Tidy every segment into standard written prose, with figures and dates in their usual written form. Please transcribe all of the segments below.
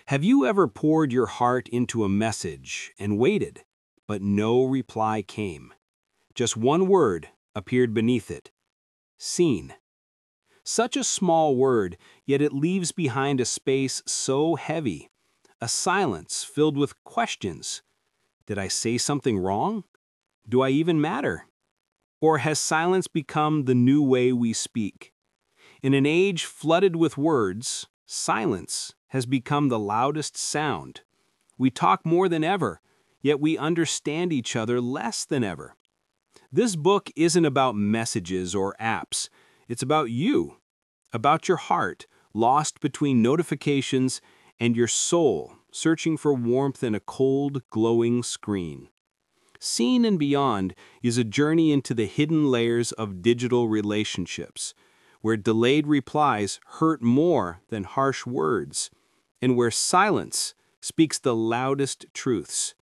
Have you ever poured your heart into a message and waited, but no reply came? Just one word appeared beneath it: seen. Such a small word, yet it leaves behind a space so heavy, a silence filled with questions. Did I say something wrong? Do I even matter? Or has silence become the new way we speak? In an age flooded with words, silence has become the loudest sound. We talk more than ever, yet we understand each other less than ever. This book isn't about messages or apps. It's about you, about your heart, lost between notifications, and your soul, searching for warmth in a cold, glowing screen. Seen and Beyond is a journey into the hidden layers of digital relationships, where delayed replies hurt more than harsh words, and where silence speaks the loudest truths.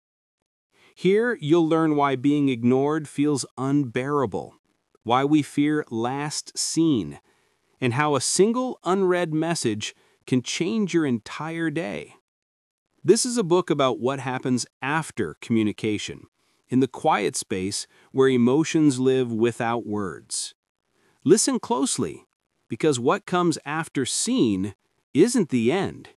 Here, you'll learn why being ignored feels unbearable, why we fear last seen, and how a single unread message can change your entire day. This is a book about what happens after communication, in the quiet space where emotions live without words. Listen closely, because what comes after seen isn't the end.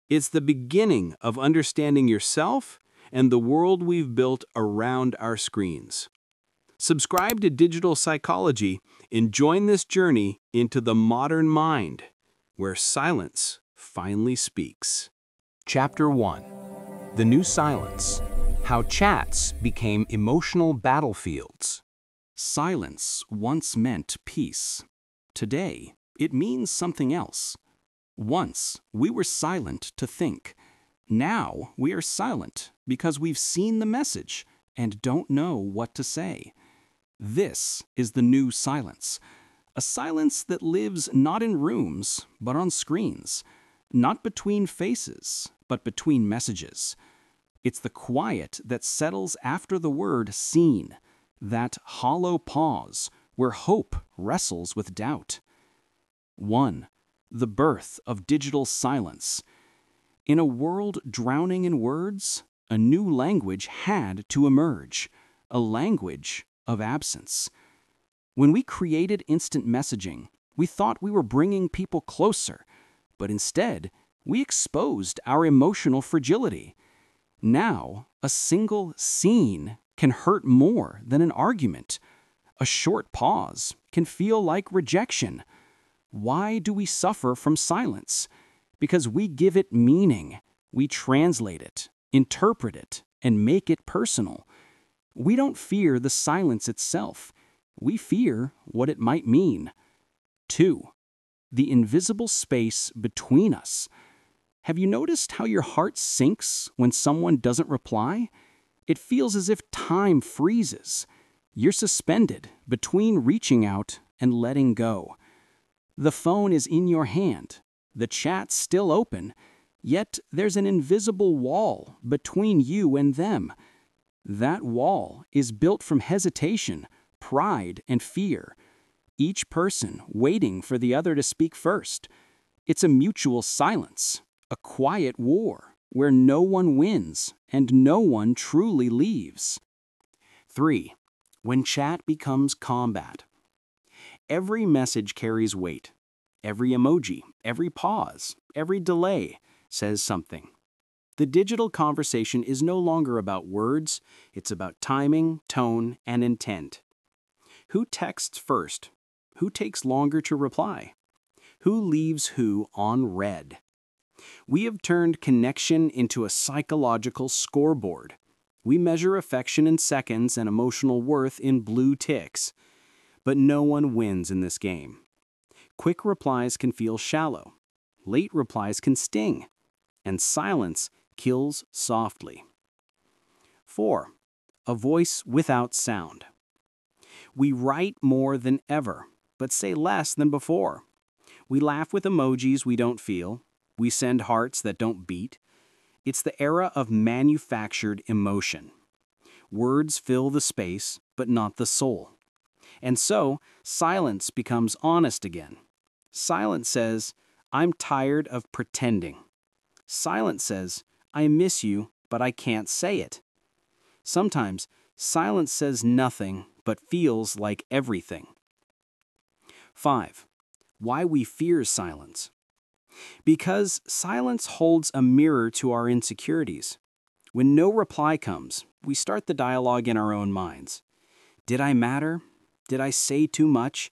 It's the beginning of understanding yourself and the world we've built around our screens. Subscribe to Digital Psychology and join this journey into the modern mind, where silence finally speaks. Chapter 1: The New Silence: How Chats Became Emotional Battlefields. Silence once meant peace. Today, it means something else. Once, we were silent to think. Now, we are silent because we've seen the message and don't know what to say. This is the new silence. A silence that lives not in rooms, but on screens. Not between faces, but between messages. It's the quiet that settles after the word seen, that hollow pause where hope wrestles with doubt. 1. The birth of digital silence. In a world drowning in words, a new language had to emerge, a language of absence. When we created instant messaging, we thought we were bringing people closer, but instead, we exposed our emotional fragility. Now, a single seen can hurt more than an argument. A short pause can feel like rejection. Why do we suffer from silence? Because we give it meaning. We translate it, interpret it, and make it personal. We don't fear the silence itself. We fear what it might mean. 2. The invisible space between us. Have you noticed how your heart sinks when someone doesn't reply? It feels as if time freezes. You're suspended between reaching out and letting go. The phone is in your hand. The chat's still open, yet there's an invisible wall between you and them. That wall is built from hesitation, pride, and fear. Each person waiting for the other to speak first. It's a mutual silence, a quiet war where no one wins and no one truly leaves. 3. When chat becomes combat. Every message carries weight. Every emoji, every pause, every delay says something. The digital conversation is no longer about words, it's about timing, tone, and intent. Who texts first? Who takes longer to reply? Who leaves who on read? We have turned connection into a psychological scoreboard. We measure affection in seconds and emotional worth in blue ticks. But no one wins in this game. Quick replies can feel shallow. Late replies can sting. And silence kills softly. 4. A voice without sound. We write more than ever, but say less than before. We laugh with emojis we don't feel. We send hearts that don't beat. It's the era of manufactured emotion. Words fill the space, but not the soul. And so, silence becomes honest again. Silence says, I'm tired of pretending. Silence says, "I miss you, but I can't say it." Sometimes, silence says nothing but feels like everything. 5. Why we fear silence. Because silence holds a mirror to our insecurities. When no reply comes, we start the dialogue in our own minds. Did I matter? Did I say too much?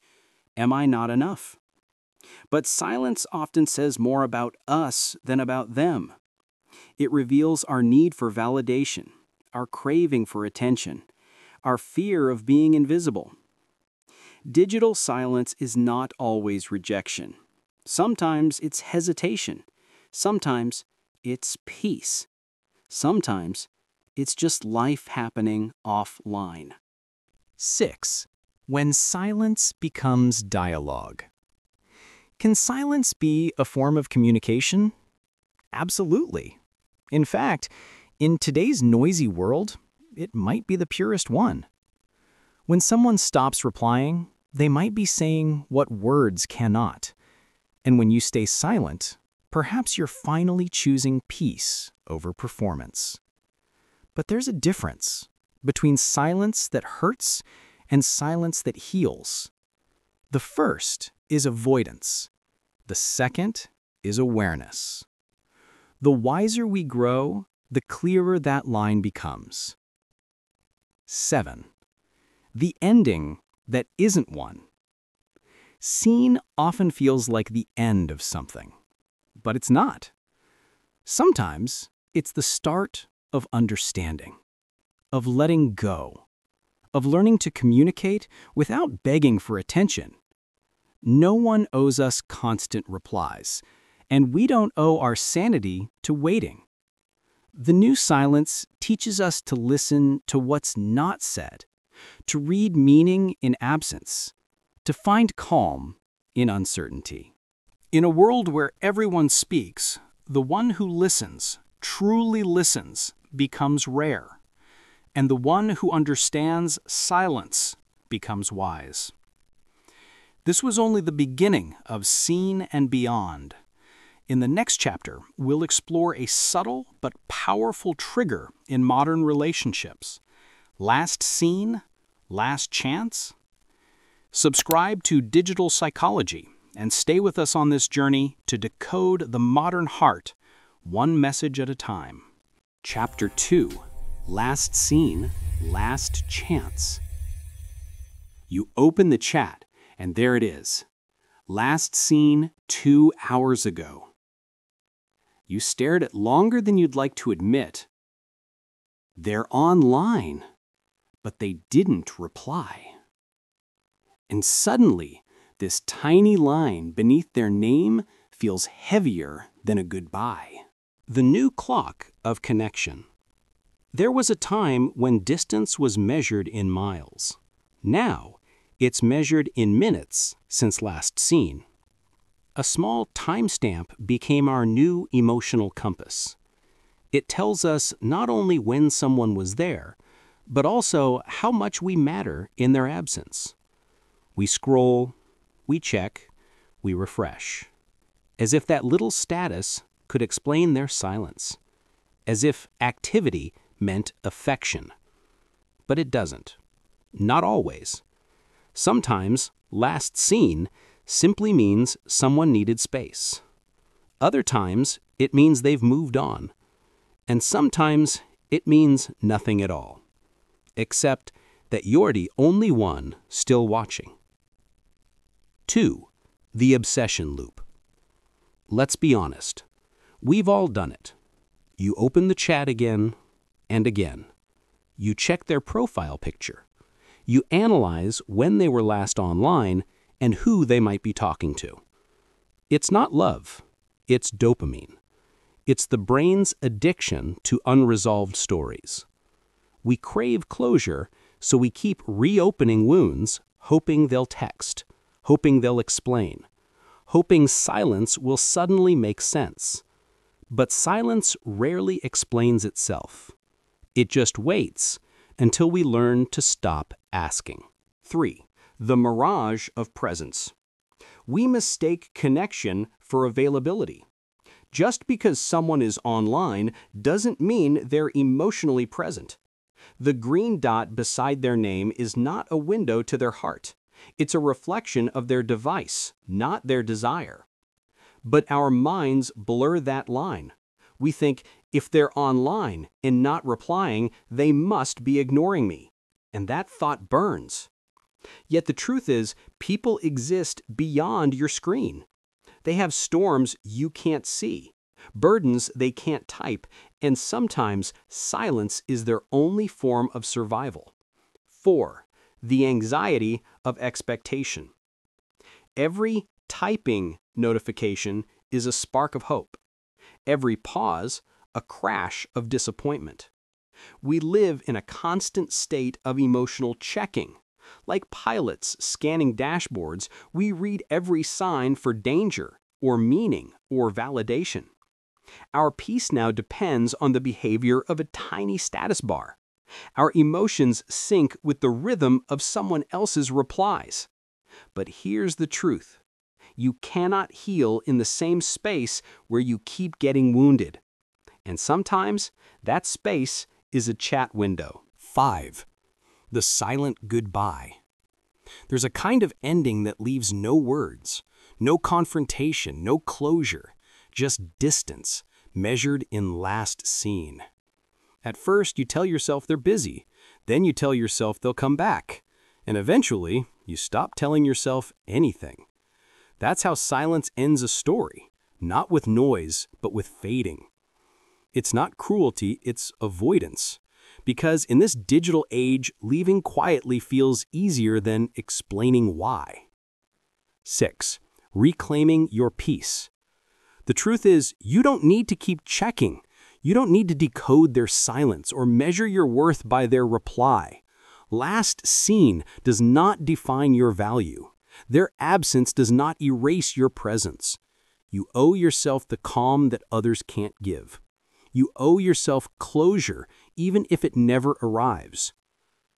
Am I not enough? But silence often says more about us than about them. It reveals our need for validation, our craving for attention, our fear of being invisible. Digital silence is not always rejection. Sometimes it's hesitation. Sometimes it's peace. Sometimes it's just life happening offline. 6. When silence becomes dialogue. Can silence be a form of communication? Absolutely. In fact, in today's noisy world, it might be the purest one. When someone stops replying, they might be saying what words cannot. And when you stay silent, perhaps you're finally choosing peace over performance. But there's a difference between silence that hurts and silence that heals. The first is avoidance. The second is awareness. The wiser we grow, the clearer that line becomes. 7. The ending that isn't one. Seen often feels like the end of something, but it's not. Sometimes it's the start of understanding, of letting go, of learning to communicate without begging for attention. No one owes us constant replies, and we don't owe our sanity to waiting. The new silence teaches us to listen to what's not said, to read meaning in absence, to find calm in uncertainty. In a world where everyone speaks, the one who listens, truly listens, becomes rare, and the one who understands silence becomes wise. This was only the beginning of Seen and Beyond. In the next chapter, we'll explore a subtle but powerful trigger in modern relationships. Last seen? Last chance? Subscribe to Digital Psychology and stay with us on this journey to decode the modern heart, one message at a time. Chapter 2. Last Seen, Last Chance. You open the chat, and there it is. Last seen 2 hours ago. You stared at longer than you'd like to admit. They're online, but they didn't reply. And suddenly, this tiny line beneath their name feels heavier than a goodbye. The new clock of connection. There was a time when distance was measured in miles. Now, it's measured in minutes since last seen. A small timestamp became our new emotional compass. It tells us not only when someone was there, but also how much we matter in their absence. We scroll, we check, we refresh. As if that little status could explain their silence. As if activity meant affection. But it doesn't. Not always. Sometimes, last seen simply means someone needed space. Other times, it means they've moved on. And sometimes, it means nothing at all. Except that you're the only one still watching. 2. The obsession loop. Let's be honest. We've all done it. You open the chat again and again. You check their profile picture. You analyze when they were last online and who they might be talking to. It's not love. It's dopamine. It's the brain's addiction to unresolved stories. We crave closure, so we keep reopening wounds, hoping they'll text, hoping they'll explain, hoping silence will suddenly make sense. But silence rarely explains itself. It just waits until we learn to stop asking. 3. The mirage of presence. We mistake connection for availability. Just because someone is online doesn't mean they're emotionally present. The green dot beside their name is not a window to their heart. It's a reflection of their device, not their desire. But our minds blur that line. We think, if they're online and not replying, they must be ignoring me. And that thought burns. Yet the truth is, people exist beyond your screen. They have storms you can't see, burdens they can't type, and sometimes silence is their only form of survival. 4. The anxiety of expectation. Every typing notification is a spark of hope. Every pause, a crash of disappointment. We live in a constant state of emotional checking. Like pilots scanning dashboards, we read every sign for danger, or meaning, or validation. Our peace now depends on the behavior of a tiny status bar. Our emotions sync with the rhythm of someone else's replies. But here's the truth. You cannot heal in the same space where you keep getting wounded. And sometimes that space is a chat window. 5. The silent goodbye. There's a kind of ending that leaves no words, no confrontation, no closure, just distance, measured in last seen. At first, you tell yourself they're busy, then you tell yourself they'll come back, and eventually, you stop telling yourself anything. That's how silence ends a story, not with noise, but with fading. It's not cruelty, it's avoidance. Because in this digital age, leaving quietly feels easier than explaining why. 6. Reclaiming your peace. The truth is, you don't need to keep checking. You don't need to decode their silence or measure your worth by their reply. Last seen does not define your value. Their absence does not erase your presence. You owe yourself the calm that others can't give. You owe yourself closure, even if it never arrives.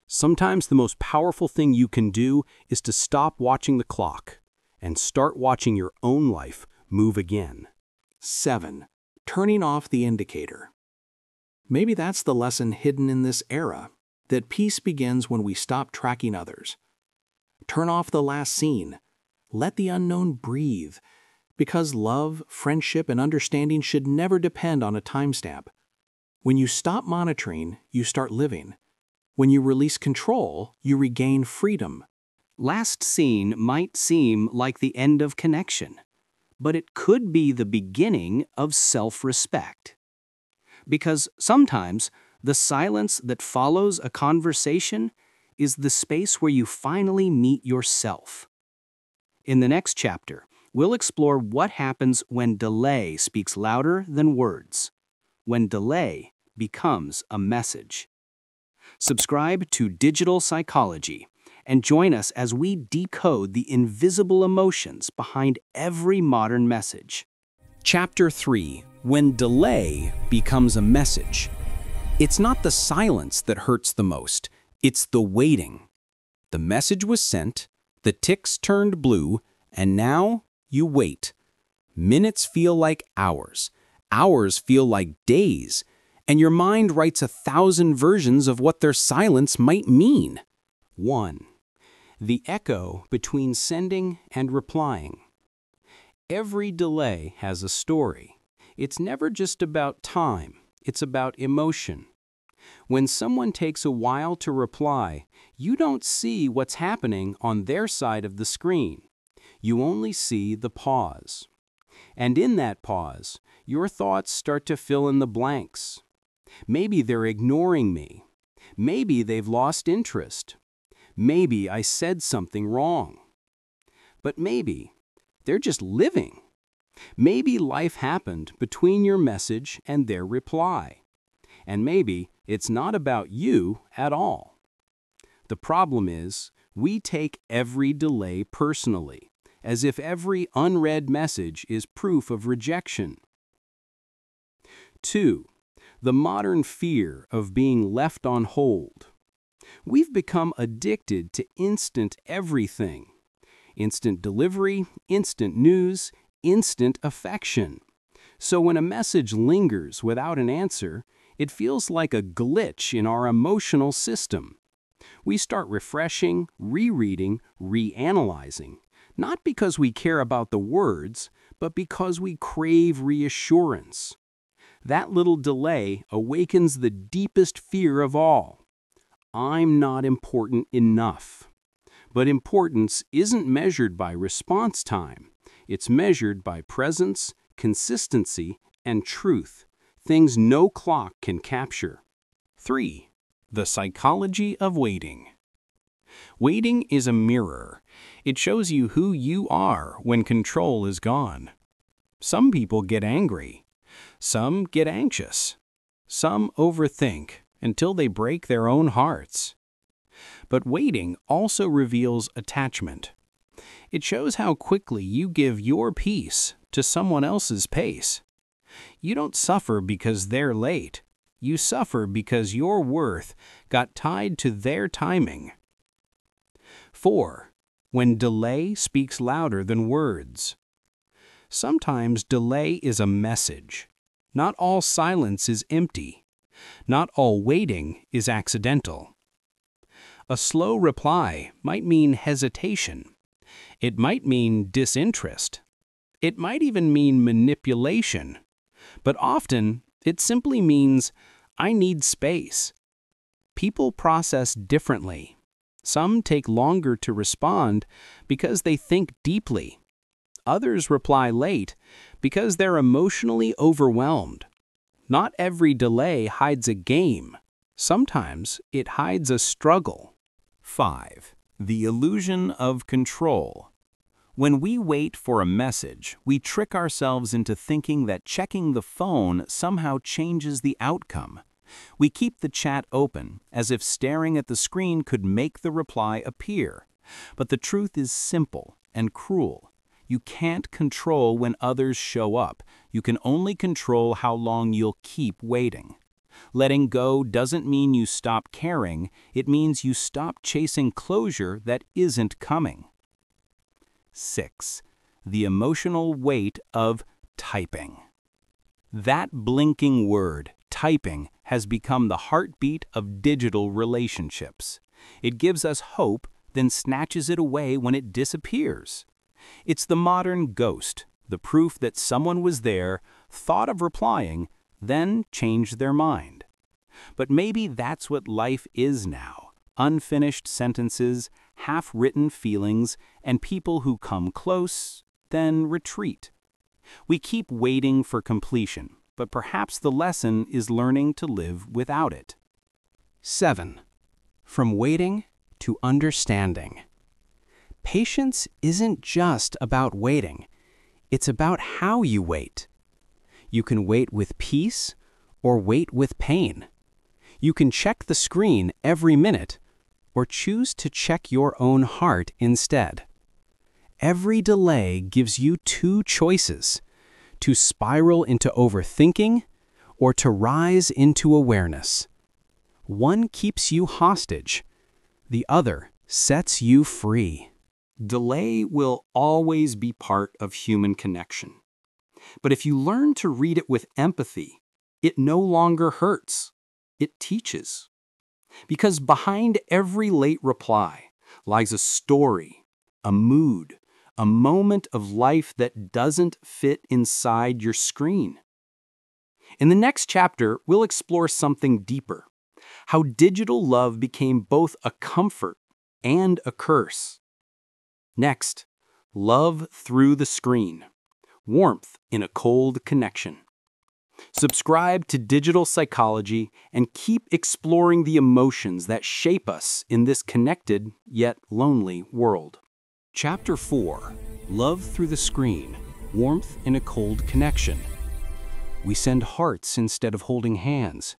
Sometimes the most powerful thing you can do is to stop watching the clock and start watching your own life move again. 7. Turning off the indicator. Maybe that's the lesson hidden in this era, that peace begins when we stop tracking others. Turn off the last scene. Let the unknown breathe. Because love, friendship, and understanding should never depend on a timestamp. When you stop monitoring, you start living. When you release control, you regain freedom. Last seen might seem like the end of connection, but it could be the beginning of self-respect. Because sometimes the silence that follows a conversation is the space where you finally meet yourself. In the next chapter, we'll explore what happens when delay speaks louder than words, when delay becomes a message. Subscribe to Digital Psychology and join us as we decode the invisible emotions behind every modern message. Chapter 3. When delay becomes a message. It's not the silence that hurts the most, it's the waiting. The message was sent, the ticks turned blue, and now you wait. Minutes feel like hours. Hours feel like days. And your mind writes 1,000 versions of what their silence might mean. 1. The echo between sending and replying. Every delay has a story. It's never just about time. It's about emotion. When someone takes a while to reply, you don't see what's happening on their side of the screen. You only see the pause. And in that pause, your thoughts start to fill in the blanks. Maybe they're ignoring me. Maybe they've lost interest. Maybe I said something wrong. But maybe they're just living. Maybe life happened between your message and their reply. And maybe it's not about you at all. The problem is, we take every delay personally, as if every unread message is proof of rejection. 2. The modern fear of being left on hold. We've become addicted to instant everything. Instant delivery, instant news, instant affection. So when a message lingers without an answer, it feels like a glitch in our emotional system. We start refreshing, rereading, reanalyzing, not because we care about the words, but because we crave reassurance. That little delay awakens the deepest fear of all. I'm not important enough. But importance isn't measured by response time. It's measured by presence, consistency, and truth, things no clock can capture. 3. The psychology of waiting. Waiting is a mirror. It shows you who you are when control is gone. Some people get angry. Some get anxious. Some overthink until they break their own hearts. But waiting also reveals attachment. It shows how quickly you give your peace to someone else's pace. You don't suffer because they're late. You suffer because your worth got tied to their timing. 4. When delay speaks louder than words. Sometimes delay is a message. Not all silence is empty. Not all waiting is accidental. A slow reply might mean hesitation. It might mean disinterest. It might even mean manipulation. But often, it simply means, I need space. People process differently. Some take longer to respond because they think deeply. Others reply late because they're emotionally overwhelmed. Not every delay hides a game. Sometimes it hides a struggle. 5. The illusion of control. When we wait for a message, we trick ourselves into thinking that checking the phone somehow changes the outcome. We keep the chat open, as if staring at the screen could make the reply appear. But the truth is simple and cruel. You can't control when others show up. You can only control how long you'll keep waiting. Letting go doesn't mean you stop caring. It means you stop chasing closure that isn't coming. 6. The emotional weight of typing. That blinking word, typing, has become the heartbeat of digital relationships. It gives us hope, then snatches it away when it disappears. It's the modern ghost, the proof that someone was there, thought of replying, then changed their mind. But maybe that's what life is now. Unfinished sentences, half-written feelings, and people who come close, then retreat. We keep waiting for completion, but perhaps the lesson is learning to live without it. 7. From waiting to understanding. Patience isn't just about waiting. It's about how you wait. You can wait with peace or wait with pain. You can check the screen every minute or choose to check your own heart instead. Every delay gives you two choices: to spiral into overthinking or to rise into awareness. One keeps you hostage. The other sets you free. Delay will always be part of human connection. But if you learn to read it with empathy, it no longer hurts. It teaches. Because behind every late reply lies a story, a mood, a moment of life that doesn't fit inside your screen. In the next chapter, we'll explore something deeper: how digital love became both a comfort and a curse. Next, love through the screen, warmth in a cold connection. Subscribe to Digital Psychology and keep exploring the emotions that shape us in this connected yet lonely world. Chapter 4: Love Through the Screen, Warmth in a Cold Connection. We send hearts instead of holding hands.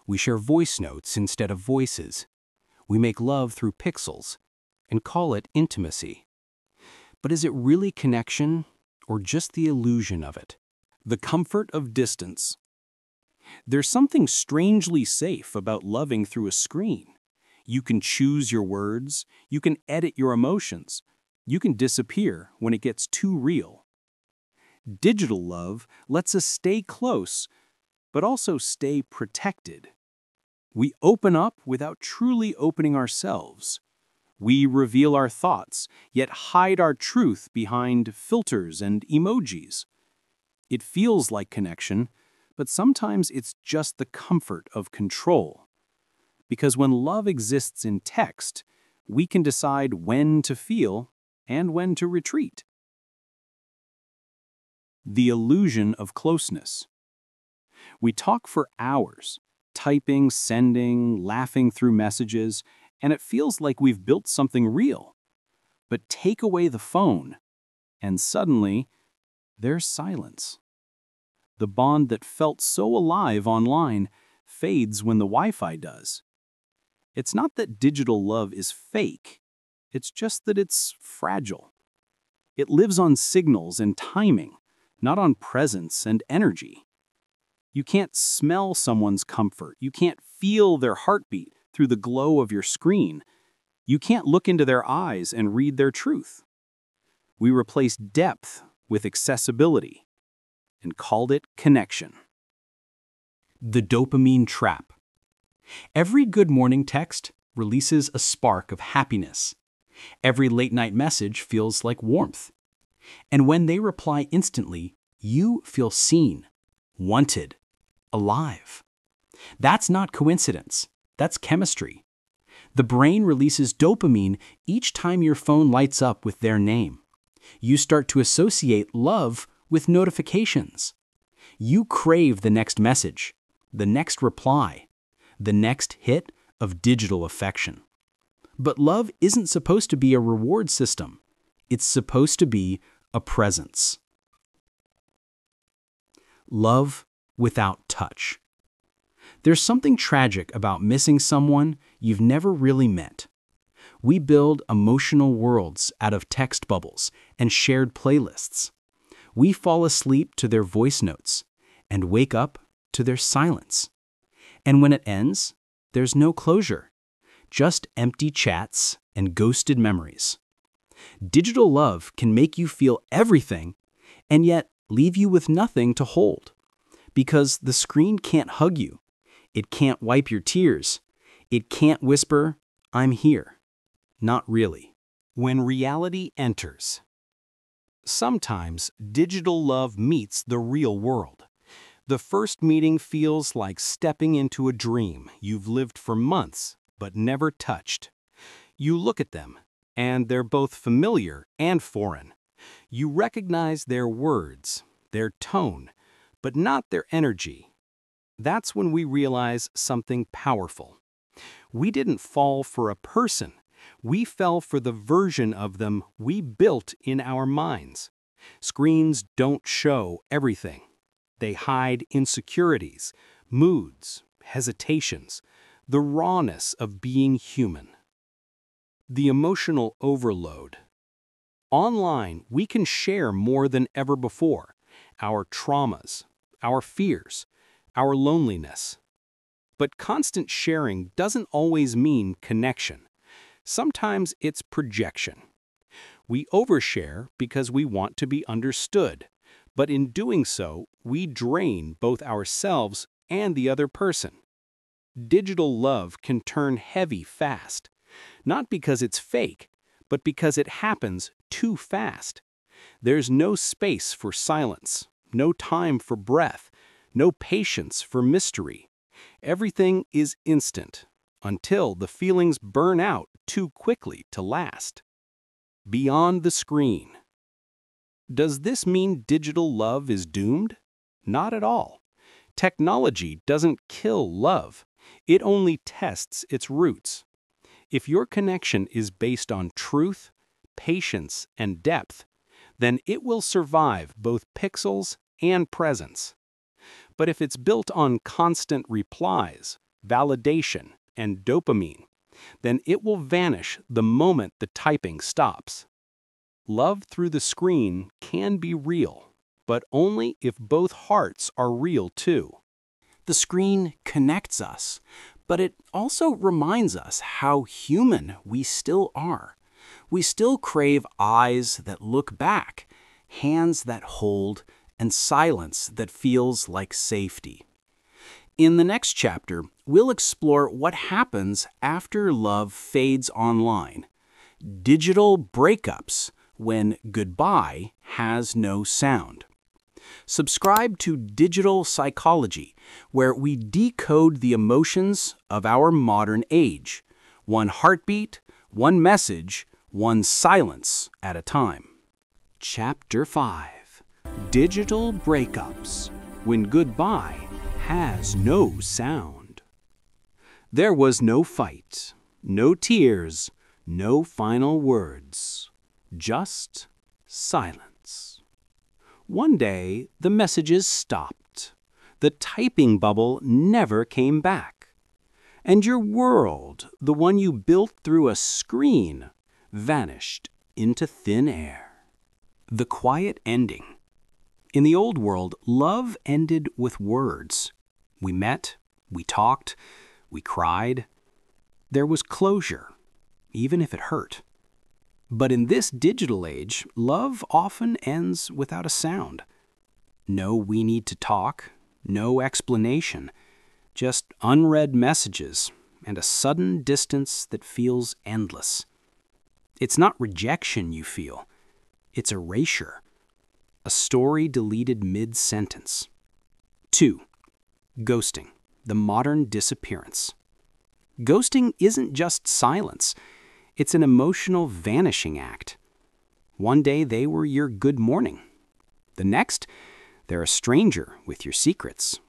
We share voice notes instead of voices. We make love through pixels and call it intimacy. But is it really connection or just the illusion of it? The comfort of distance. There's something strangely safe about loving through a screen. You can choose your words, you can edit your emotions, you can disappear when it gets too real. Digital love lets us stay close, but also stay protected. We open up without truly opening ourselves. We reveal our thoughts, yet hide our truth behind filters and emojis. It feels like connection, but sometimes it's just the comfort of control. Because when love exists in text, we can decide when to feel and when to retreat. The illusion of closeness. We talk for hours, typing, sending, laughing through messages, and it feels like we've built something real. But take away the phone, and suddenly, there's silence. The bond that felt so alive online fades when the Wi-Fi does. It's not that digital love is fake, it's just that it's fragile. It lives on signals and timing, not on presence and energy. You can't smell someone's comfort. You can't feel their heartbeat through the glow of your screen. You can't look into their eyes and read their truth. We replaced depth with accessibility and called it connection. The dopamine trap. Every good morning text releases a spark of happiness. Every late-night message feels like warmth. And when they reply instantly, you feel seen, wanted, alive. That's not coincidence. That's chemistry. The brain releases dopamine each time your phone lights up with their name. You start to associate love with notifications. You crave the next message, the next reply, the next hit of digital affection. But love isn't supposed to be a reward system. It's supposed to be a presence. Love without touch. There's something tragic about missing someone you've never really met. We build emotional worlds out of text bubbles and shared playlists. We fall asleep to their voice notes and wake up to their silence. And when it ends, there's no closure, just empty chats and ghosted memories. Digital love can make you feel everything and yet leave you with nothing to hold. Because the screen can't hug you. It can't wipe your tears. It can't whisper, "I'm here." Not really. When reality enters. Sometimes digital love meets the real world. The first meeting feels like stepping into a dream you've lived for months but never touched. You look at them, and they're both familiar and foreign. You recognize their words, their tone, but not their energy. That's when we realize something powerful. We didn't fall for a person. We fell for the version of them we built in our minds. Screens don't show everything. They hide insecurities, moods, hesitations, the rawness of being human. The emotional overload. Online, we can share more than ever before. Our traumas, our fears, our loneliness. But constant sharing doesn't always mean connection. Sometimes it's projection. We overshare because we want to be understood, but in doing so, we drain both ourselves and the other person. Digital love can turn heavy fast, not because it's fake, but because it happens too fast. There's no space for silence, no time for breath, no patience for mystery. Everything is instant, until the feelings burn out too quickly to last. Beyond the screen. Does this mean digital love is doomed? Not at all. Technology doesn't kill love. It only tests its roots. If your connection is based on truth, patience, and depth, then it will survive both pixels and presence. But if it's built on constant replies, validation, and dopamine, then it will vanish the moment the typing stops. Love through the screen can be real, but only if both hearts are real too. The screen connects us, but it also reminds us how human we still are. We still crave eyes that look back, hands that hold, and silence that feels like safety. In the next chapter, we'll explore what happens after love fades online. Digital breakups, when goodbye has no sound. Subscribe to Digital Psychology, where we decode the emotions of our modern age, one heartbeat, one message, one silence at a time. Chapter 5. Digital Breakups, when goodbye has no sound. There was no fight, no tears, no final words, just silence. One day, the messages stopped. The typing bubble never came back. And your world, the one you built through a screen, vanished into thin air. The quiet ending. In the old world, love ended with words. We met, we talked, we cried. There was closure, even if it hurt. But in this digital age, love often ends without a sound. No "we need to talk," no explanation, just unread messages and a sudden distance that feels endless. It's not rejection you feel, it's erasure. A story deleted mid-sentence. 2. Ghosting, the modern disappearance. Ghosting isn't just silence. It's an emotional vanishing act. One day they were your good morning. The next, they're a stranger with your secrets.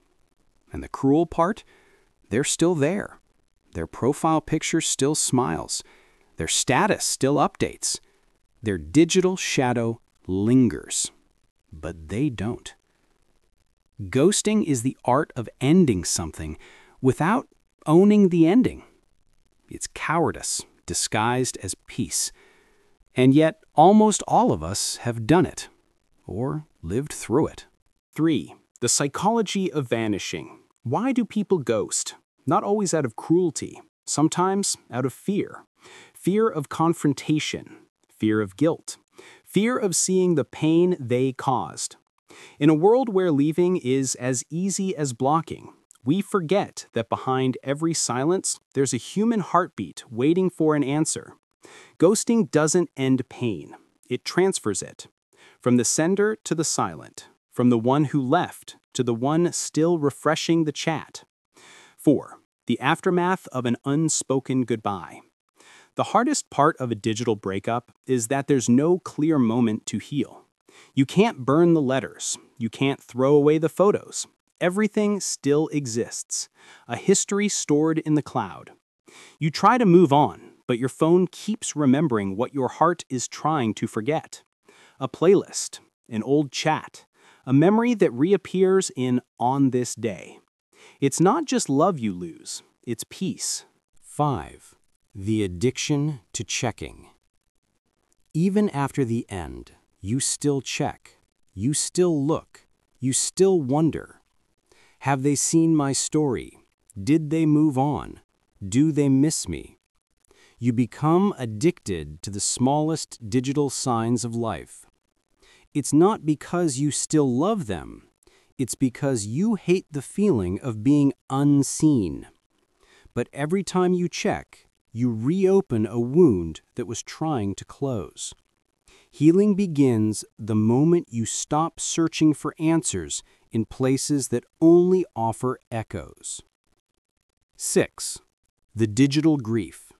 And the cruel part, they're still there. Their profile picture still smiles. Their status still updates. Their digital shadow lingers. But they don't. Ghosting is the art of ending something without owning the ending. It's cowardice disguised as peace. And yet, almost all of us have done it, or lived through it. 3. The psychology of vanishing. Why do people ghost? Not always out of cruelty, sometimes out of fear. Fear of confrontation, fear of guilt, fear of seeing the pain they caused. In a world where leaving is as easy as blocking, we forget that behind every silence, there's a human heartbeat waiting for an answer. Ghosting doesn't end pain. It transfers it. From the sender to the silent. From the one who left to the one still refreshing the chat. 4. The aftermath of an unspoken goodbye. The hardest part of a digital breakup is that there's no clear moment to heal. You can't burn the letters. You can't throw away the photos. Everything still exists. A history stored in the cloud. You try to move on, but your phone keeps remembering what your heart is trying to forget. A playlist, an old chat, a memory that reappears in "on this day." It's not just love you lose, it's peace. 5. The addiction to checking. Even after the end, you still check, you still look, you still wonder. Have they seen my story? Did they move on? Do they miss me? You become addicted to the smallest digital signs of life. It's not because you still love them. It's because you hate the feeling of being unseen. But every time you check, you reopen a wound that was trying to close. Healing begins the moment you stop searching for answers in places that only offer echoes. 6. The digital grief.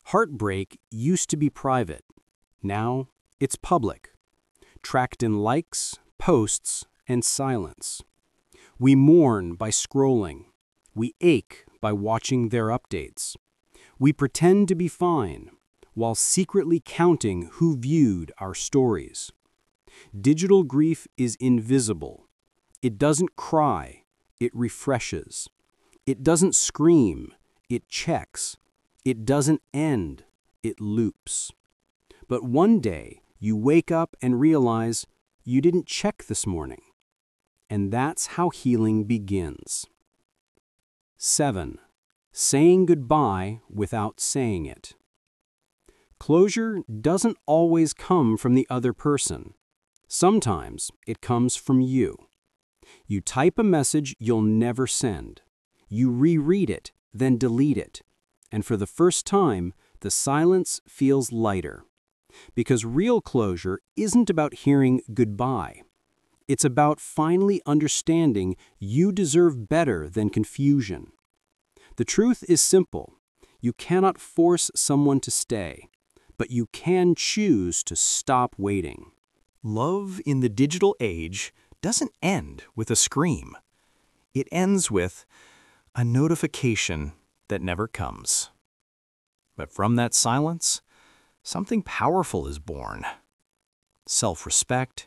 Heartbreak used to be private. Now it's public, tracked in likes, posts, and silence. We mourn by scrolling. We ache by watching their updates. We pretend to be fine, while secretly counting who viewed our stories. Digital grief is invisible. It doesn't cry, it refreshes. It doesn't scream, it checks. It doesn't end, it loops. But one day, you wake up and realize you didn't check this morning. And that's how healing begins. 7. Saying goodbye without saying it. Closure doesn't always come from the other person. Sometimes it comes from you. You type a message you'll never send. You reread it, then delete it. And for the first time, the silence feels lighter. Because real closure isn't about hearing goodbye. It's about finally understanding you deserve better than confusion. The truth is simple. You cannot force someone to stay, but you can choose to stop waiting. Love in the digital age doesn't end with a scream. It ends with a notification that never comes. But from that silence, something powerful is born. Self-respect,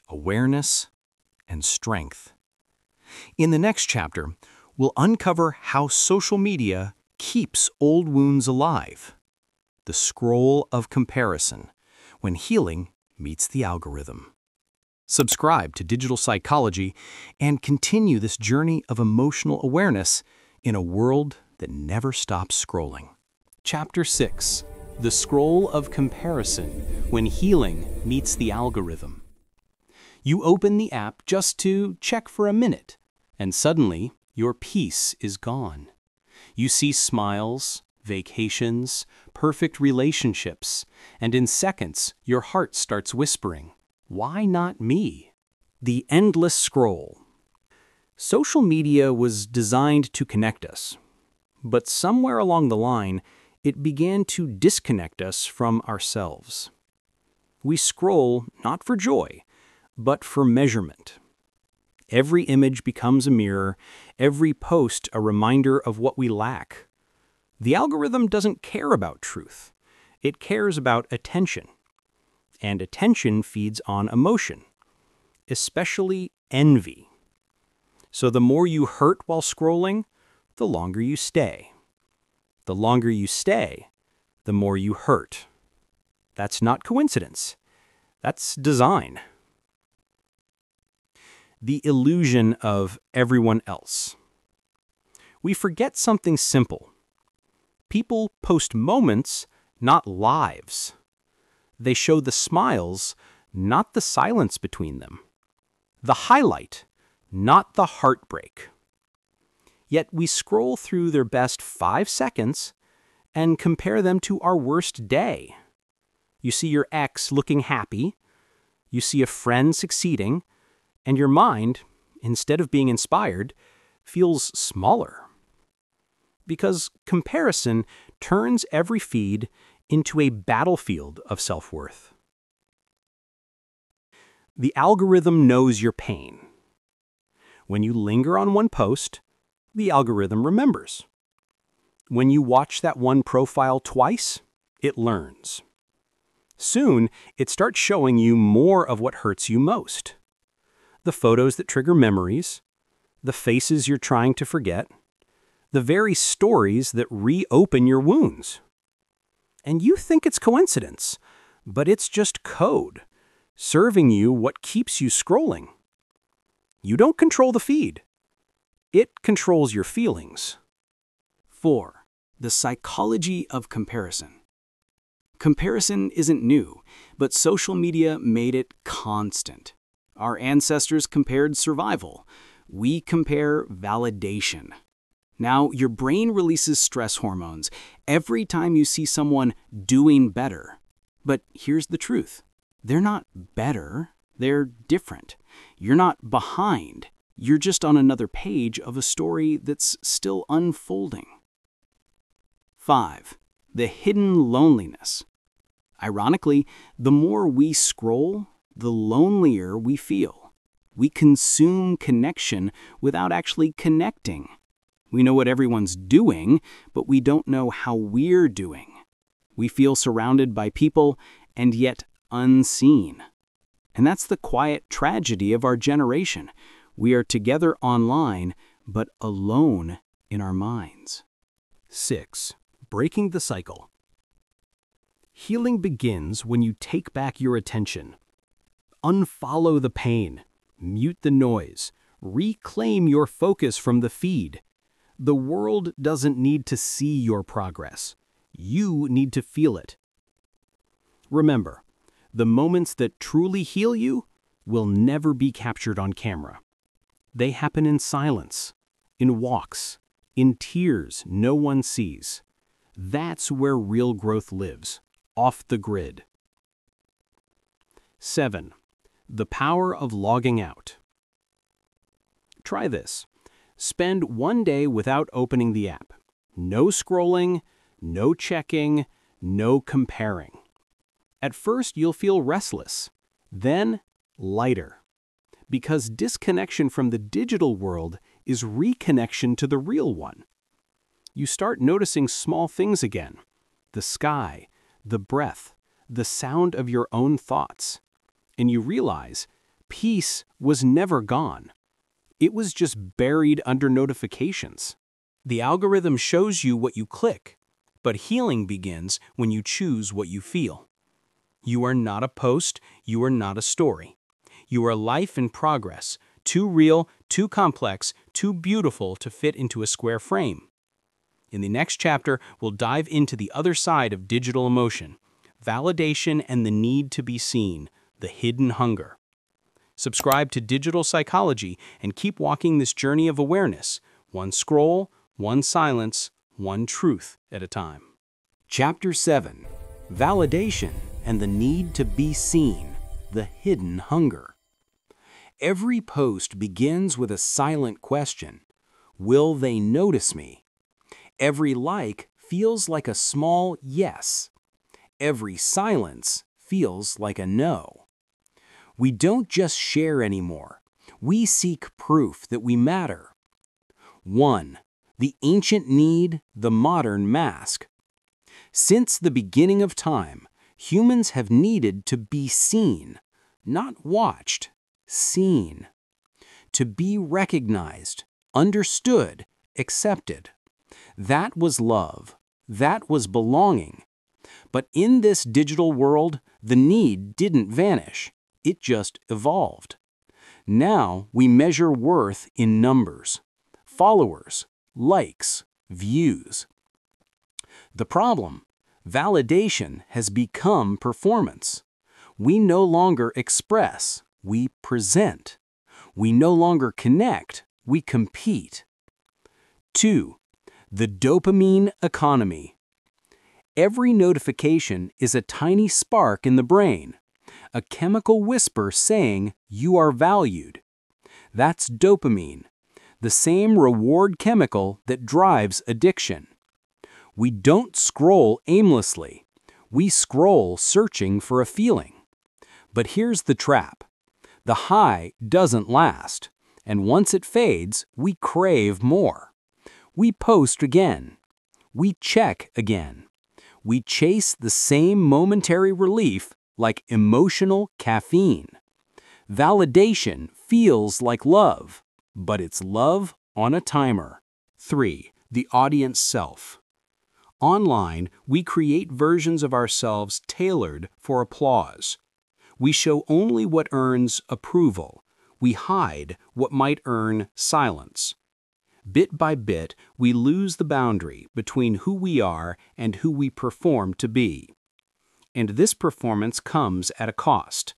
awareness, and strength. In the next chapter, we'll uncover how social media keeps old wounds alive. The scroll of comparison, when healing meets the algorithm. Subscribe to Digital Psychology and continue this journey of emotional awareness in a world that never stops scrolling. Chapter 6. The Scroll of Comparison, when healing meets the algorithm. You open the app just to check for a minute, and suddenly your peace is gone. You see smiles, vacations, perfect relationships, and in seconds your heart starts whispering, "Why not me?" The endless scroll. Social media was designed to connect us, but somewhere along the line, it began to disconnect us from ourselves. We scroll not for joy, but for measurement. Every image becomes a mirror, every post a reminder of what we lack. The algorithm doesn't care about truth. It cares about attention. And attention feeds on emotion, especially envy. So the more you hurt while scrolling, the longer you stay. The longer you stay, the more you hurt. That's not coincidence. That's design. The illusion of everyone else. We forget something simple. People post moments, not lives. They show the smiles, not the silence between them. The highlight, not the heartbreak. Yet we scroll through their best 5 seconds and compare them to our worst day. You see your ex looking happy, you see a friend succeeding, and your mind, instead of being inspired, feels smaller. Because comparison turns every feed into a battlefield of self-worth. The algorithm knows your pain. When you linger on one post, the algorithm remembers. When you watch that one profile twice, it learns. Soon, it starts showing you more of what hurts you most. The photos that trigger memories, the faces you're trying to forget, the very stories that reopen your wounds. And you think it's coincidence, but it's just code, serving you what keeps you scrolling. You don't control the feed. It controls your feelings. 4. The psychology of comparison. Comparison isn't new, but social media made it constant. Our ancestors compared survival. We compare validation. Now, your brain releases stress hormones every time you see someone doing better. But here's the truth. They're not better, they're different. You're not behind. You're just on another page of a story that's still unfolding. 5. The hidden loneliness. Ironically, the more we scroll, the lonelier we feel. We consume connection without actually connecting. We know what everyone's doing, but we don't know how we're doing. We feel surrounded by people and yet unseen. And that's the quiet tragedy of our generation. We are together online, but alone in our minds. 6. Breaking the cycle. Healing begins when you take back your attention. Unfollow the pain, mute the noise, reclaim your focus from the feed. The world doesn't need to see your progress. You need to feel it. Remember, the moments that truly heal you will never be captured on camera. They happen in silence, in walks, in tears no one sees. That's where real growth lives, off the grid. 7. The power of logging out. Try this. Spend one day without opening the app. No scrolling, no checking, no comparing. At first, you'll feel restless, then lighter. Because disconnection from the digital world is reconnection to the real one. You start noticing small things again. The sky, the breath, the sound of your own thoughts. And you realize peace was never gone. It was just buried under notifications. The algorithm shows you what you click, but healing begins when you choose what you feel. You are not a post, you are not a story. You are life in progress, too real, too complex, too beautiful to fit into a square frame. In the next chapter, we'll dive into the other side of digital emotion, validation and the need to be seen, the hidden hunger. Subscribe to Digital Psychology and keep walking this journey of awareness, one scroll, one silence, one truth at a time. Chapter 7. Validation and the need to be seen, the hidden hunger. Every post begins with a silent question. Will they notice me? Every like feels like a small yes. Every silence feels like a no. We don't just share anymore. We seek proof that we matter. 1. The ancient need, the modern mask. Since the beginning of time, humans have needed to be seen, not watched, seen. To be recognized, understood, accepted. That was love. That was belonging. But in this digital world, the need didn't vanish. It just evolved. Now we measure worth in numbers, followers, likes, views. The problem, validation has become performance. We no longer express, we present. We no longer connect, we compete. 2. The dopamine economy. Every notification is a tiny spark in the brain, a chemical whisper saying you are valued. That's dopamine, the same reward chemical that drives addiction. We don't scroll aimlessly. We scroll searching for a feeling. But here's the trap. The high doesn't last, and once it fades, we crave more. We post again. We check again. We chase the same momentary relief like emotional caffeine. Validation feels like love, but it's love on a timer. 3. The audience self. Online, we create versions of ourselves tailored for applause. We show only what earns approval. We hide what might earn silence. Bit by bit, we lose the boundary between who we are and who we perform to be. And this performance comes at a cost.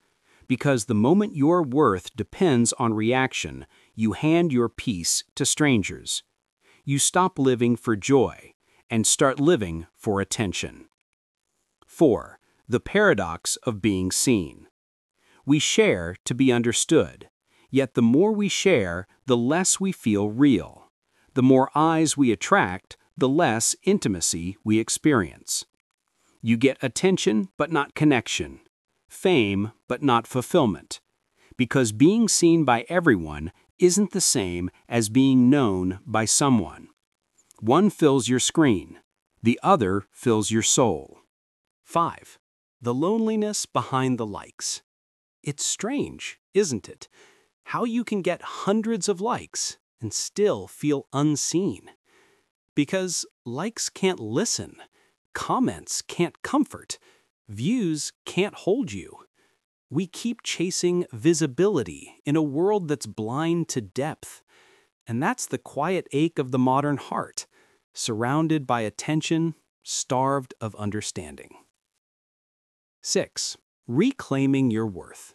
Because the moment your worth depends on reaction, you hand your peace to strangers. You stop living for joy and start living for attention. 4. The paradox of being seen. We share to be understood, yet the more we share, the less we feel real. The more eyes we attract, the less intimacy we experience. You get attention but not connection, fame but not fulfillment, because being seen by everyone isn't the same as being known by someone. One fills your screen, the other fills your soul. 5. The loneliness behind the likes. It's strange, isn't it? How you can get hundreds of likes and still feel unseen. Because likes can't listen, comments can't comfort, views can't hold you. We keep chasing visibility in a world that's blind to depth. And that's the quiet ache of the modern heart, surrounded by attention, starved of understanding. 6. Reclaiming your worth.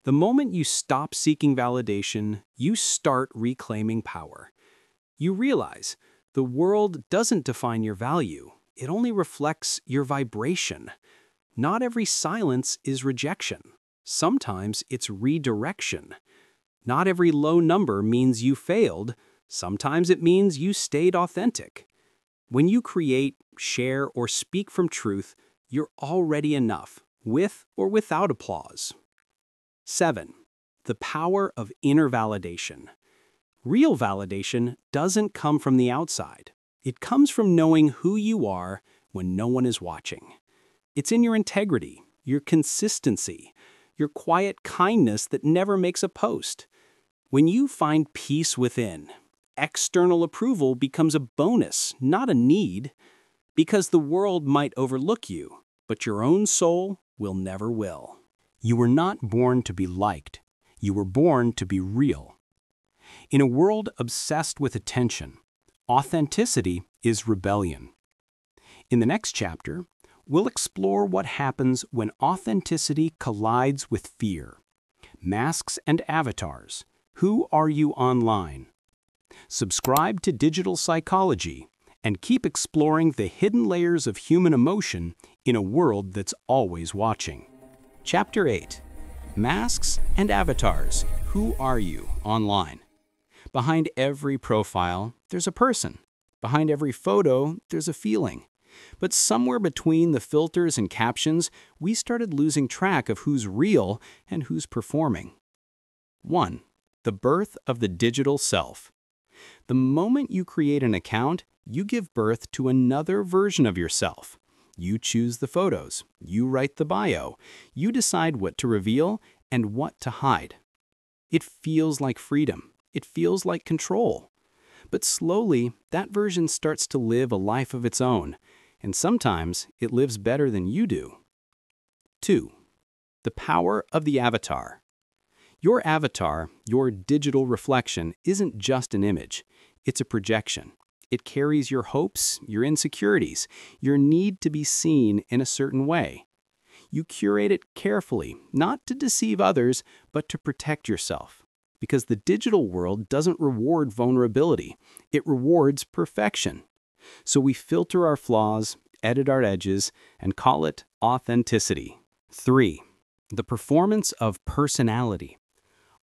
The moment you stop seeking validation, you start reclaiming power. You realize the world doesn't define your value, it only reflects your vibration. Not every silence is rejection. Sometimes it's redirection. Not every low number means you failed. Sometimes it means you stayed authentic. When you create, share, or speak from truth, you're already enough, with or without applause. 7. The power of inner validation. Real validation doesn't come from the outside. It comes from knowing who you are when no one is watching. It's in your integrity, your consistency, your quiet kindness that never makes a post. When you find peace within, external approval becomes a bonus, not a need, because the world might overlook you, but your own soul will never will. You were not born to be liked. You were born to be real. In a world obsessed with attention, authenticity is rebellion. In the next chapter, we'll explore what happens when authenticity collides with fear. Masks and avatars. Who are you online? Subscribe to Digital Psychology and keep exploring the hidden layers of human emotion in a world that's always watching. Chapter 8. Masks and avatars. Who are you online? Behind every profile, there's a person. Behind every photo, there's a feeling. But somewhere between the filters and captions, we started losing track of who's real and who's performing. 1. The birth of the digital self. The moment you create an account, you give birth to another version of yourself. You choose the photos, you write the bio, you decide what to reveal and what to hide. It feels like freedom. It feels like control. But slowly, that version starts to live a life of its own, and sometimes it lives better than you do. 2. The power of the avatar. Your avatar, your digital reflection, isn't just an image. It's a projection. It carries your hopes, your insecurities, your need to be seen in a certain way. You curate it carefully, not to deceive others, but to protect yourself. Because the digital world doesn't reward vulnerability. It rewards perfection. So we filter our flaws, edit our edges, and call it authenticity. 3. The performance of personality.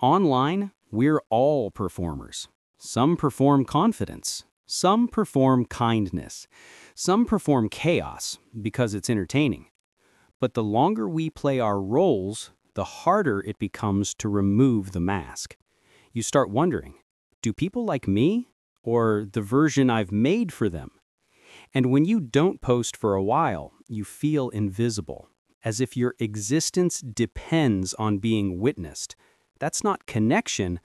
Online, we're all performers. Some perform confidence. Some perform kindness. Some perform chaos because it's entertaining. But the longer we play our roles, the harder it becomes to remove the mask. You start wondering, do people like me or the version I've made for them? And when you don't post for a while, you feel invisible, as if your existence depends on being witnessed. That's not connection,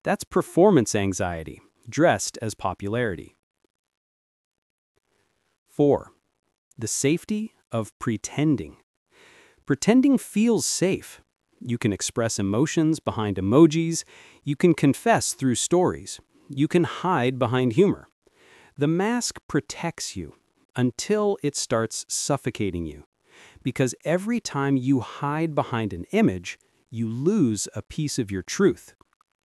that's performance anxiety, dressed as popularity. 4. The safety of pretending. Pretending feels safe. You can express emotions behind emojis, you can confess through stories, you can hide behind humor. The mask protects you until it starts suffocating you, because every time you hide behind an image, you lose a piece of your truth.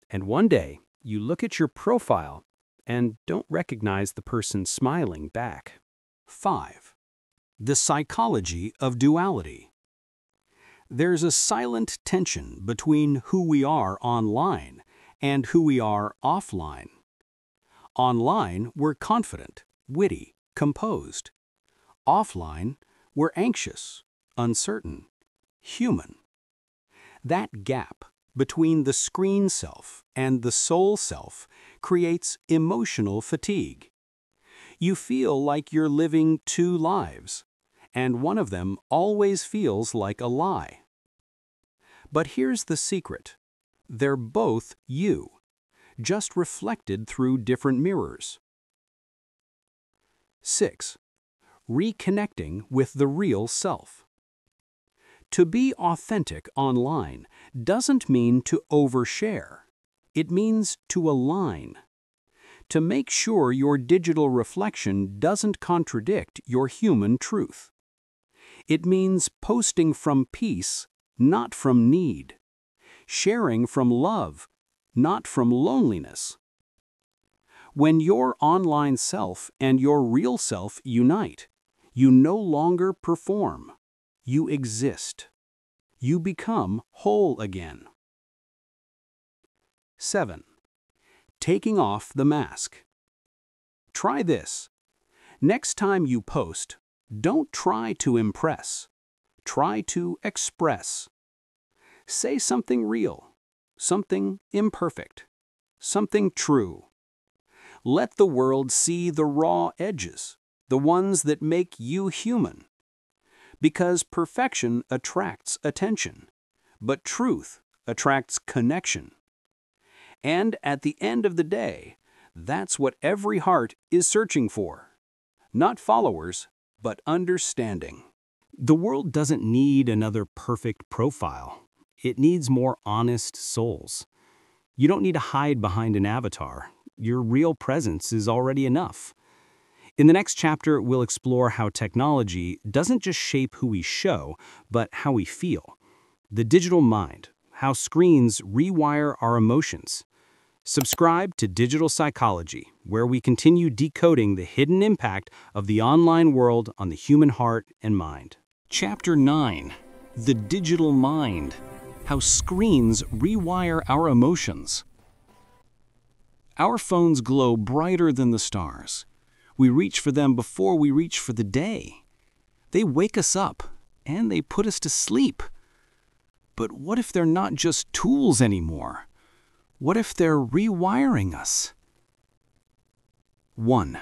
And one day, you look at your profile and don't recognize the person smiling back. 5. The psychology of duality. There's a silent tension between who we are online and who we are offline. Online, we're confident, witty, composed. Offline, we're anxious, uncertain, human. That gap between the screen self and the soul self creates emotional fatigue. You feel like you're living two lives, and one of them always feels like a lie. But here's the secret. They're both you, just reflected through different mirrors. 6. Reconnecting with the real self. To be authentic online doesn't mean to overshare. It means to align. To make sure your digital reflection doesn't contradict your human truth. It means posting from peace, not from need. sharing from love, not from loneliness. When your online self and your real self unite, you no longer perform. You exist. You become whole again. 7. Taking off the mask. Try this. Next time you post, don't try to impress. Try to express. Say something real, something imperfect, something true. Let the world see the raw edges, the ones that make you human. Because perfection attracts attention, but truth attracts connection. And at the end of the day, that's what every heart is searching for. Not followers, but understanding. The world doesn't need another perfect profile. It needs more honest souls. You don't need to hide behind an avatar. Your real presence is already enough. In the next chapter, we'll explore how technology doesn't just shape who we show, but how we feel. The digital mind, how screens rewire our emotions. Subscribe to Digital Psychology, where we continue decoding the hidden impact of the online world on the human heart and mind. Chapter 9. The Digital Mind. How screens rewire our emotions. Our phones glow brighter than the stars. We reach for them before we reach for the day. They wake us up, and they put us to sleep. But what if they're not just tools anymore? What if they're rewiring us? 1.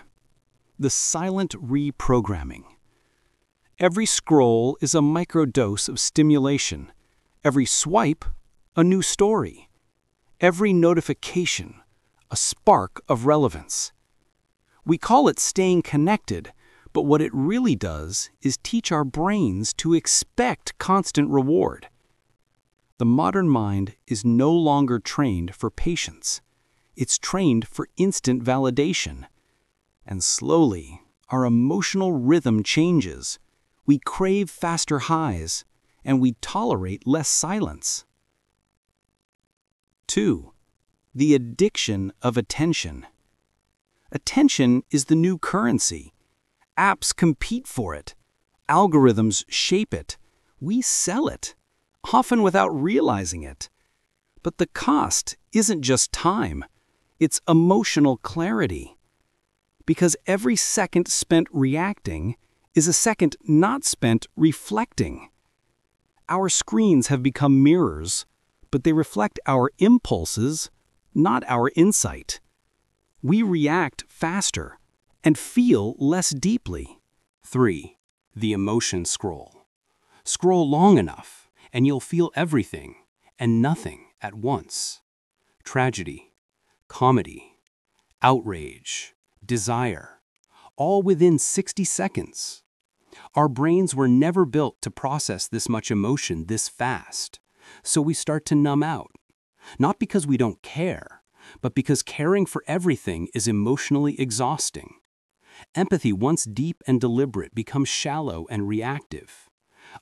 The silent reprogramming. Every scroll is a microdose of stimulation. Every swipe, a new story. Every notification, a spark of relevance. We call it staying connected, but what it really does is teach our brains to expect constant reward. The modern mind is no longer trained for patience. It's trained for instant validation. And slowly, our emotional rhythm changes. We crave faster highs, and we tolerate less silence. 2. The addiction of attention. Attention is the new currency. Apps compete for it. Algorithms shape it. We sell it, often without realizing it. But the cost isn't just time, it's emotional clarity. Because every second spent reacting is a second not spent reflecting. Our screens have become mirrors, but they reflect our impulses, not our insight. We react faster and feel less deeply. 3. The emotion scroll. Scroll long enough, and you'll feel everything and nothing at once. Tragedy, comedy, outrage, desire, all within 60 seconds. Our brains were never built to process this much emotion this fast, so we start to numb out. Not because we don't care, but because caring for everything is emotionally exhausting. Empathy, once deep and deliberate, becomes shallow and reactive.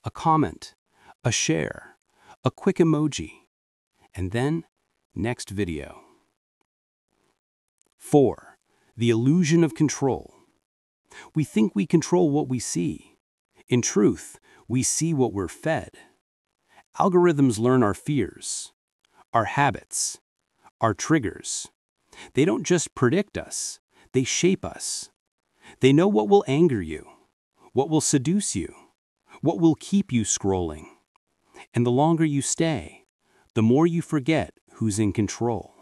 A comment, a share, a quick emoji, and then next video. 4. The illusion of control. We think we control what we see. In truth, we see what we're fed. Algorithms learn our fears, our habits, our triggers. They don't just predict us, they shape us. They know what will anger you, what will seduce you, what will keep you scrolling. And the longer you stay, the more you forget who's in control.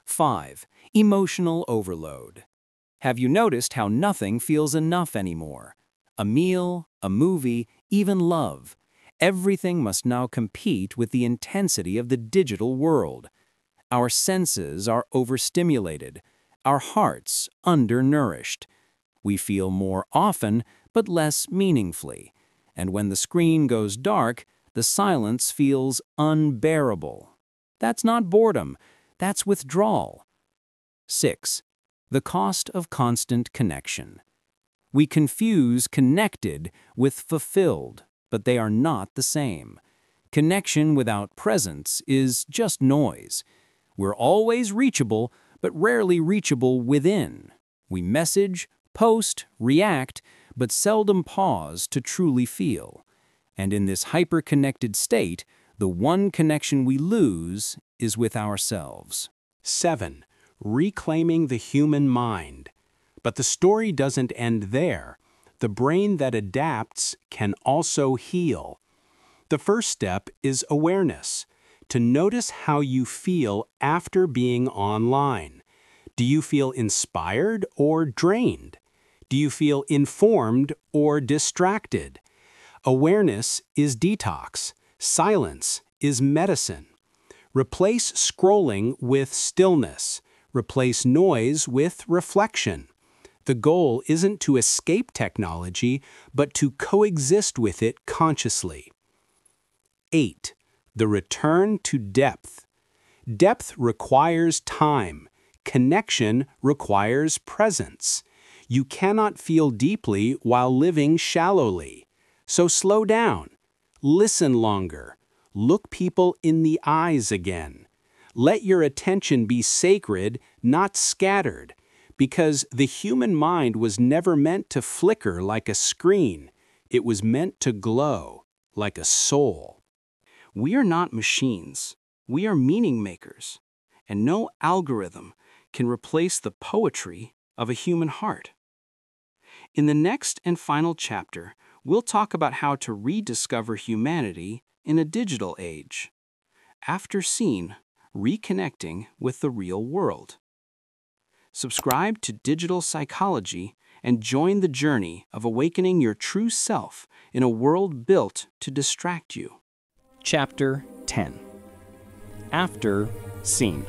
5. Emotional overload. Have you noticed how nothing feels enough anymore? A meal, a movie, even love. Everything must now compete with the intensity of the digital world. Our senses are overstimulated, our hearts undernourished. We feel more often, but less meaningfully. And when the screen goes dark, the silence feels unbearable. That's not boredom, that's withdrawal. 6. The cost of constant connection. We confuse connected with fulfilled, but they are not the same. Connection without presence is just noise. We're always reachable, but rarely reachable within. We message, post, react, but seldom pause to truly feel. And in this hyper-connected state, the one connection we lose is with ourselves. 7. Reclaiming the human mind. But the story doesn't end there. The brain that adapts can also heal. The first step is awareness, to notice how you feel after being online. Do you feel inspired or drained? Do you feel informed or distracted? Awareness is detox. Silence is medicine. Replace scrolling with stillness. Replace noise with reflection. The goal isn't to escape technology, but to coexist with it consciously. 8. The return to depth. Depth requires time. Connection requires presence. You cannot feel deeply while living shallowly. So slow down. Listen longer. Look people in the eyes again. Let your attention be sacred, not scattered, because the human mind was never meant to flicker like a screen. It was meant to glow like a soul. We are not machines. We are meaning makers, and no algorithm can replace the poetry of a human heart. In the next and final chapter, we'll talk about how to rediscover humanity in a digital age. After Seen, reconnecting with the real world. Subscribe to Digital Psychology and join the journey of awakening your true self in a world built to distract you. Chapter 10. After Seen.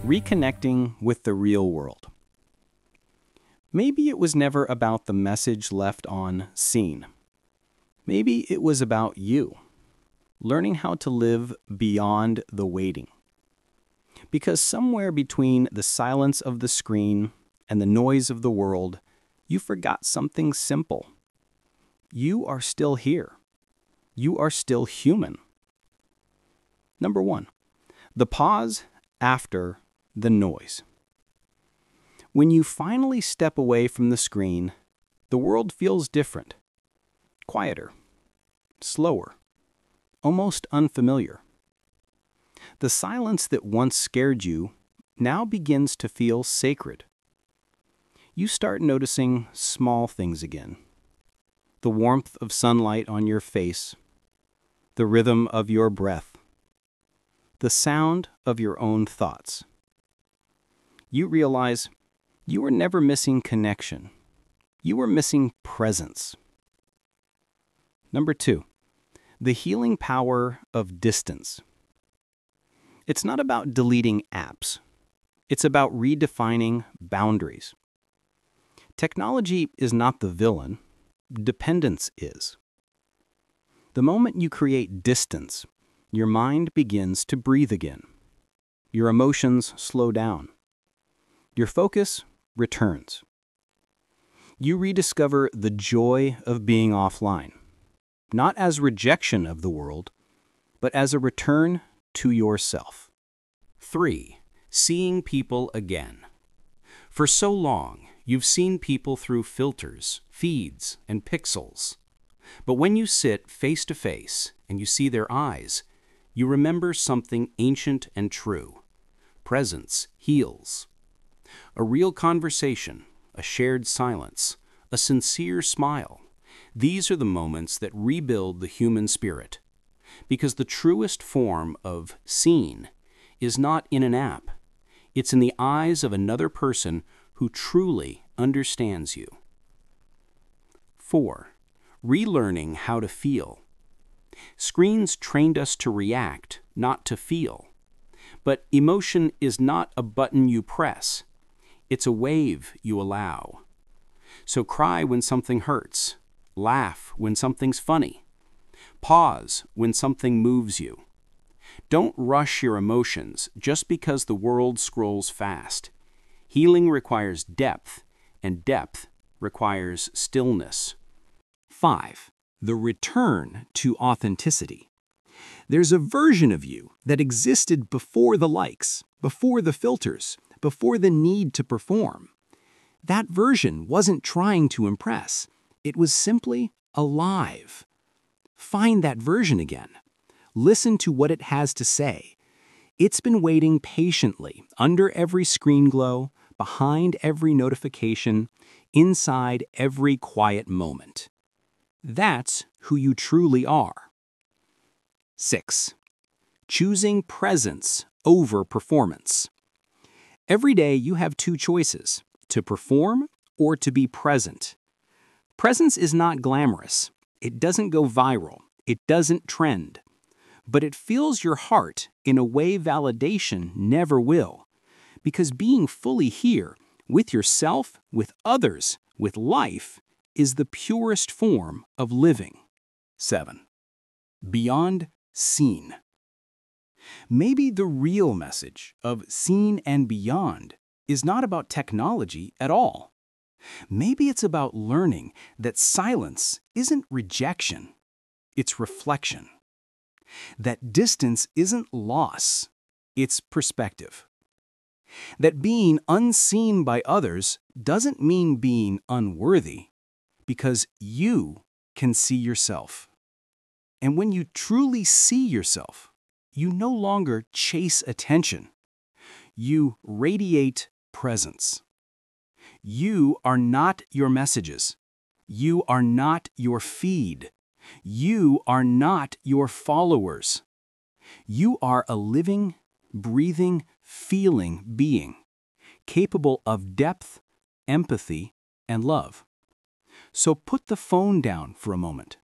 Reconnecting with the real world. Maybe it was never about the message left on Seen. Maybe it was about you, learning how to live beyond the waiting. Because somewhere between the silence of the screen and the noise of the world, you forgot something simple. You are still here. You are still human. Number 1, the pause after the noise. When you finally step away from the screen, the world feels different, quieter, slower, almost unfamiliar. The silence that once scared you now begins to feel sacred. You start noticing small things again. The warmth of sunlight on your face, the rhythm of your breath, the sound of your own thoughts. You realize you were never missing connection. You were missing presence. Number 2, the healing power of distance. It's not about deleting apps. It's about redefining boundaries. Technology is not the villain. Dependence is. The moment you create distance, your mind begins to breathe again. Your emotions slow down. Your focus returns. You rediscover the joy of being offline, not as rejection of the world, but as a return to yourself. 3. Seeing people again. For so long, you've seen people through filters, feeds, and pixels. But when you sit face to face and you see their eyes, you remember something ancient and true. Presence heals. A real conversation, a shared silence, a sincere smile. These are the moments that rebuild the human spirit. Because the truest form of seen is not in an app. It's in the eyes of another person who truly understands you. 4. Relearning how to feel. Screens trained us to react, not to feel. But emotion is not a button you press. It's a wave you allow. So cry when something hurts. Laugh when something's funny. Pause when something moves you. Don't rush your emotions just because the world scrolls fast. Healing requires depth, and depth requires stillness. 5. The return to authenticity. There's a version of you that existed before the likes, before the filters, before the need to perform. That version wasn't trying to impress. It was simply alive. Find that version again. Listen to what it has to say. It's been waiting patiently under every screen glow, behind every notification, inside every quiet moment. That's who you truly are. 6. Choosing presence over performance. Every day you have two choices, to perform or to be present. Presence is not glamorous. It doesn't go viral. It doesn't trend. But it fills your heart in a way validation never will. Because being fully here, with yourself, with others, with life, is the purest form of living. 7. Beyond seen. Maybe the real message of seen and beyond is not about technology at all. Maybe it's about learning that silence isn't rejection, it's reflection. That distance isn't loss, it's perspective. That being unseen by others doesn't mean being unworthy, because you can see yourself. And when you truly see yourself, you no longer chase attention. You radiate presence. You are not your messages. You are not your feed. You are not your followers. You are a living, breathing, feeling being, capable of depth, empathy, and love. So put the phone down for a moment.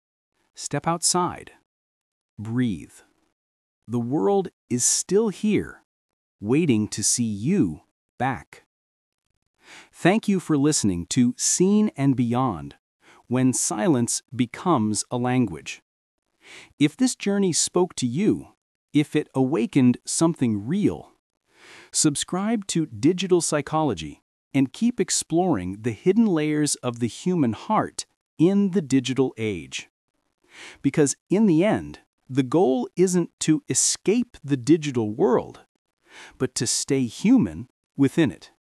Step outside. Breathe. The world is still here, waiting to see you back. Thank you for listening to Seen and Beyond, when silence becomes a language. If this journey spoke to you, if it awakened something real, subscribe to Digital Psychology and keep exploring the hidden layers of the human heart in the digital age. Because in the end, the goal isn't to escape the digital world, but to stay human within it.